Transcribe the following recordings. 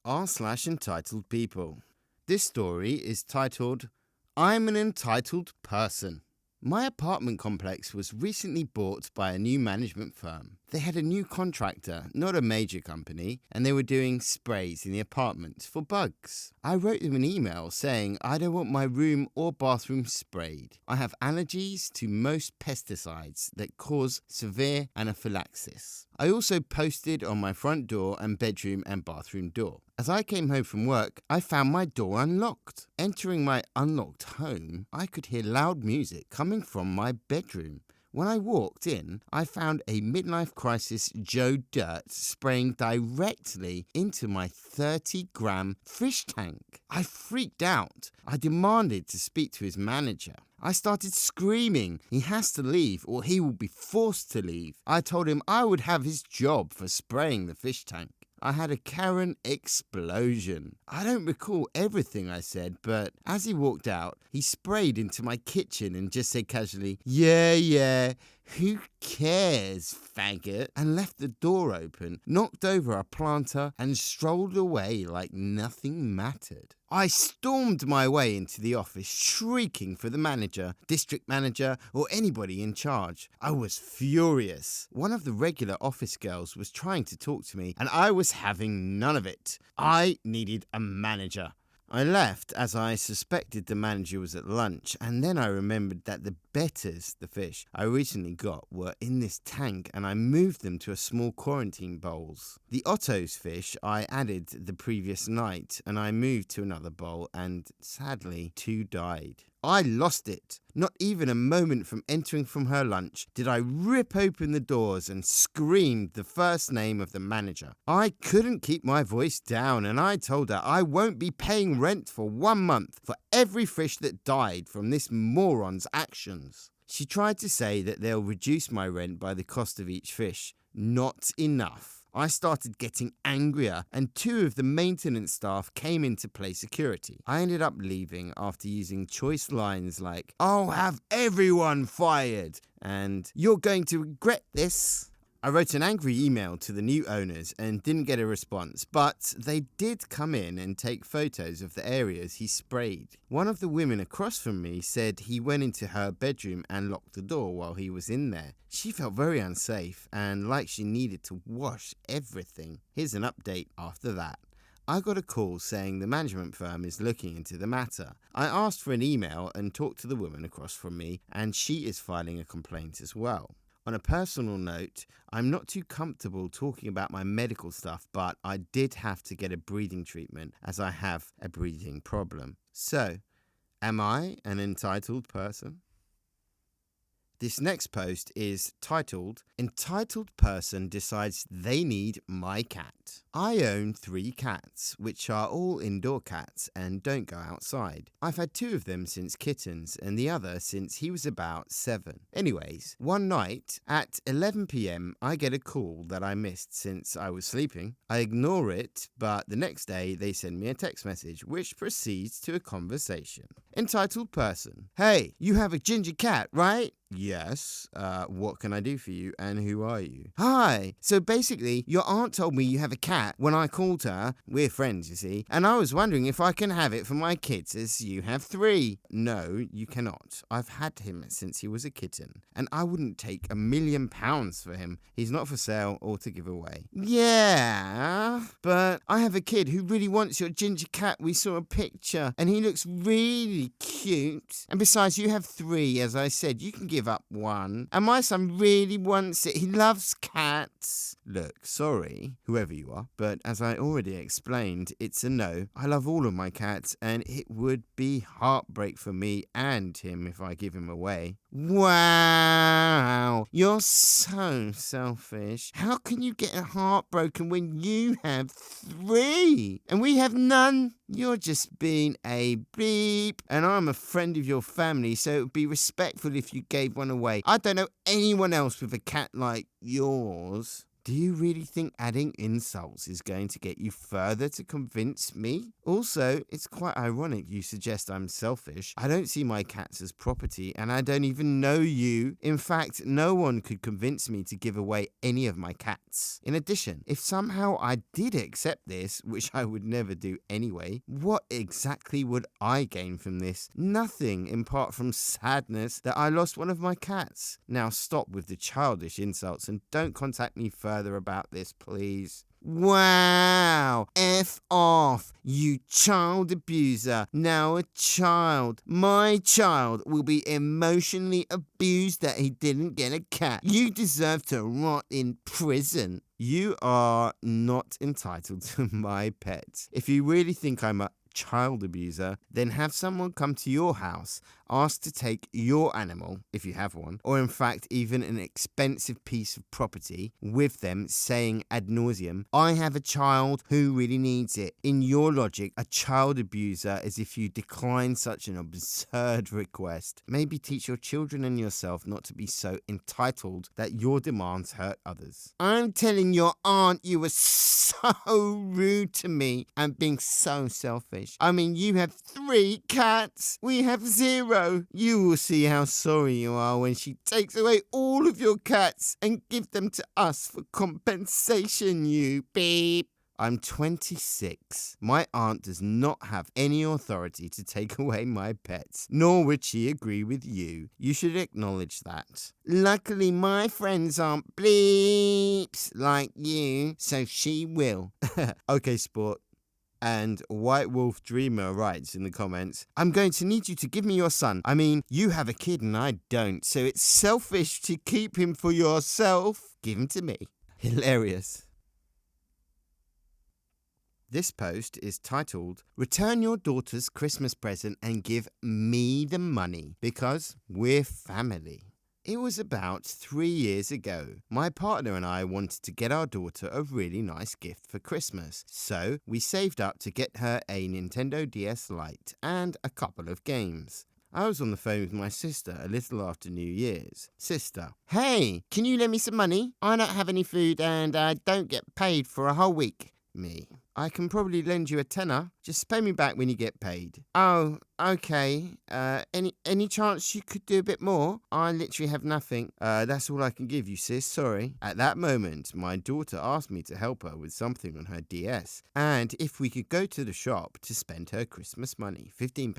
r/entitled people. This story is titled, I'm an Entitled Person. My apartment complex was recently bought by a new management firm. They had a new contractor, not a major company, and they were doing sprays in the apartments for bugs. I wrote them an email saying I don't want my room or bathroom sprayed. I have allergies to most pesticides that cause severe anaphylaxis. I also posted on my front door and bedroom and bathroom door. As I came home from work, I found my door unlocked. Entering my unlocked home, I could hear loud music coming from my bedroom. When I walked in, I found a midlife crisis Joe Dirt spraying directly into my 30-gram fish tank. I freaked out. I demanded to speak to his manager. I started screaming, he has to leave or he will be forced to leave. I told him I would have his job for spraying the fish tank. I had a Karen explosion. I don't recall everything I said, but as he walked out, he sprayed into my kitchen and just said casually, yeah, who cares, faggot? And left the door open, knocked over a planter and strolled away like nothing mattered. I stormed my way into the office, shrieking for the manager, district manager, or anybody in charge. I was furious. One of the regular office girls was trying to talk to me, and I was having none of it. I needed a manager. I left as I suspected the manager was at lunch, and then I remembered that the betters, the fish I recently got, were in this tank, and I moved them to a small quarantine bowls. The Otto's fish I added the previous night, and I moved to another bowl, and sadly, 2 died. I lost it. Not even a moment from entering from her lunch did I rip open the doors and screamed the first name of the manager. I couldn't keep my voice down, and I told her I won't be paying rent for 1 month for every fish that died from this moron's actions. She tried to say that they'll reduce my rent by the cost of each fish. Not enough. I started getting angrier, and 2 of the maintenance staff came in to play security. I ended up leaving after using choice lines like, I'll have everyone fired, and you're going to regret this. I wrote an angry email to the new owners and didn't get a response, but they did come in and take photos of the areas he sprayed. One of the women across from me said he went into her bedroom and locked the door while he was in there. She felt very unsafe and like she needed to wash everything. Here's an update after that. I got a call saying the management firm is looking into the matter. I asked for an email and talked to the woman across from me, and she is filing a complaint as well. On a personal note, I'm not too comfortable talking about my medical stuff, but I did have to get a breathing treatment as I have a breathing problem. So, am I an entitled person? This next post is titled, Entitled Person Decides They Need My Cat. I own 3 cats, which are all indoor cats and don't go outside. I've had 2 of them since kittens and the other since he was about 7. Anyways, one night at 11 p.m, I get a call that I missed since I was sleeping. I ignore it, but the next day they send me a text message which proceeds to a conversation. Entitled Person. Hey, you have a ginger cat, right? Yes. What can I do for you and who are you? Hi. So basically, your aunt told me you have a cat when I called her. We're friends, you see. And I was wondering if I can have it for my kids as you have 3. No, you cannot. I've had him since he was a kitten. And I wouldn't take £1 million for him. He's not for sale or to give away. Yeah, but I have a kid who really wants your ginger cat. We saw a picture and he looks really cute. And besides, you have 3, as I said. You can give up 1. And my son really wants it. He loves cats. Look, sorry, whoever you are, but as I already explained, it's a no. I love all of my cats, and it would be heartbreak for me and him if I give him away. Wow, you're so selfish. How can you get heartbroken when you have 3 and we have none? You're just being a beep, and I'm a friend of your family, so it would be respectful if you gave one away. I don't know anyone else with a cat like yours. Do you really think adding insults is going to get you further to convince me? Also, it's quite ironic you suggest I'm selfish. I don't see my cats as property, and I don't even know you. In fact, no one could convince me to give away any of my cats. In addition, if somehow I did accept this, which I would never do anyway, what exactly would I gain from this? Nothing, apart from sadness that I lost one of my cats. Now stop with the childish insults and don't contact me further about this, please. Wow! F off, you child abuser. Now a child, my child, will be emotionally abused that he didn't get a cat. You deserve to rot in prison. You are not entitled to my pet. If you really think I'm a child abuser, then have someone come to your house, ask to take your animal, if you have one, or in fact even an expensive piece of property with them, saying ad nauseum, I have a child who really needs it. In your logic, a child abuser is if you decline such an absurd request. Maybe teach your children and yourself not to be so entitled that your demands hurt others. I'm telling your aunt you were so rude to me and being so selfish. I mean, you have 3 cats. We have 0. You will see how sorry you are when she takes away all of your cats and give them to us for compensation, you beep. I'm 26. My aunt does not have any authority to take away my pets, nor would she agree with you. You should acknowledge that. Luckily, my friends aren't bleeps like you, so she will. Okay, sport. And White Wolf Dreamer writes in the comments, I'm going to need you to give me your son. I mean, you have a kid and I don't, so it's selfish to keep him for yourself. Give him to me. Hilarious. This post is titled, Return Your Daughter's Christmas Present and Give Me the Money, because we're family. It was about 3 years ago. My partner and I wanted to get our daughter a really nice gift for Christmas, so we saved up to get her a Nintendo DS Lite and a couple of games. I was on the phone with my sister a little after New Year's. Sister, hey, can you lend me some money? I don't have any food and I don't get paid for a whole week. Me, I can probably lend you a tenner. Just pay me back when you get paid. Oh, okay. Any chance you could do a bit more? I literally have nothing. That's all I can give you, sis. Sorry. At that moment, my daughter asked me to help her with something on her DS, and if we could go to the shop to spend her Christmas money, £15.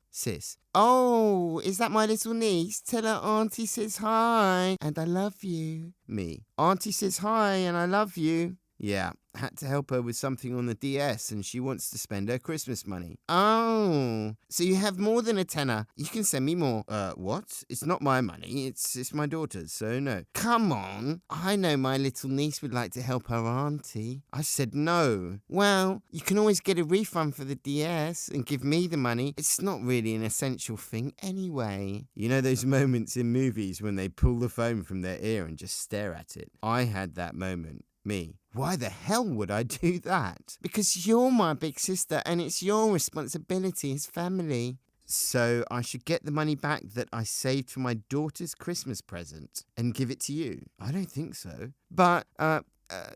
Sis, oh, is that my little niece? Tell her auntie says hi and I love you. Me, auntie says hi and I love you. Yeah, had to help her with something on the DS and she wants to spend her Christmas money. Oh, so you have more than a tenner. You can send me more. What? It's not my money. It's my daughter's, so no. Come on. I know my little niece would like to help her auntie. I said no. Well, you can always get a refund for the DS and give me the money. It's not really an essential thing anyway. You know those moments in movies when they pull the phone from their ear and just stare at it? I had that moment. Me. Why the hell would I do that? Because you're my big sister and it's your responsibility as family. So I should get the money back that I saved for my daughter's Christmas present and give it to you? I don't think so. But,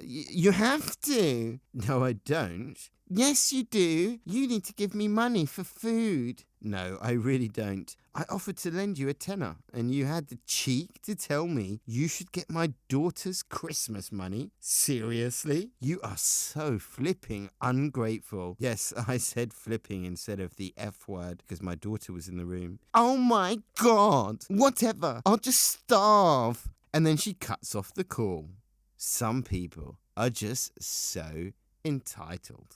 you have to. No, I don't. Yes, you do. You need to give me money for food. No, I really don't. I offered to lend you a tenner, and you had the cheek to tell me you should get my daughter's Christmas money? Seriously? You are so flipping ungrateful. Yes, I said flipping instead of the F word because my daughter was in the room. Oh my God! Whatever. I'll just starve. And then she cuts off the call. Some people are just so entitled.